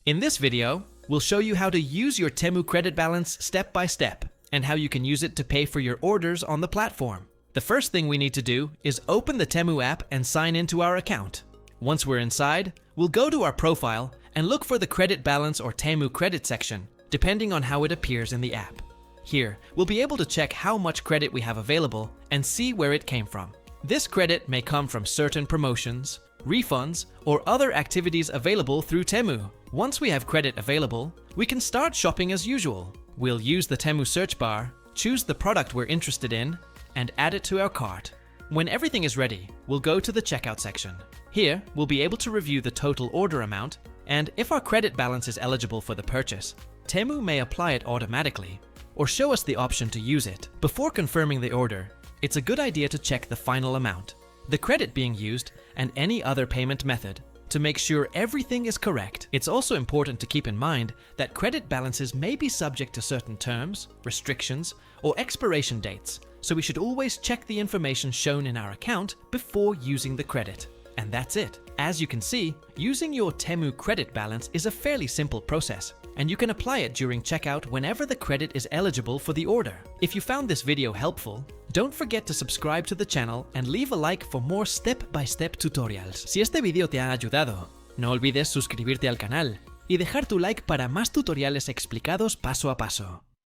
In this video, we'll show you how to use your Temu credit balance step by step, and how you can use it to pay for your orders on the platform. The first thing we need to do is open the Temu app and sign into our account. Once we're inside, we'll go to our profile and look for the credit balance or Temu credit section, depending on how it appears in the app. Here, we'll be able to check how much credit we have available and see where it came from. This credit may come from certain promotions, refunds, or other activities available through Temu. Once we have credit available, we can start shopping as usual. We'll use the Temu search bar, choose the product we're interested in, and add it to our cart. When everything is ready, we'll go to the checkout section. Here, we'll be able to review the total order amount, and if our credit balance is eligible for the purchase, Temu may apply it automatically, or show us the option to use it. Before confirming the order, it's a good idea to check the final amount, the credit being used, and any other payment method to make sure everything is correct. It's also important to keep in mind that credit balances may be subject to certain terms, restrictions, or expiration dates, so we should always check the information shown in our account before using the credit. And that's it. As you can see, using your Temu credit balance is a fairly simple process, and you can apply it during checkout whenever the credit is eligible for the order. If you found this video helpful, don't forget to subscribe to the channel and leave a like for more step-by-step tutorials. Si este video te ha ayudado, no olvides suscribirte al canal y dejar tu like para más tutoriales explicados paso a paso.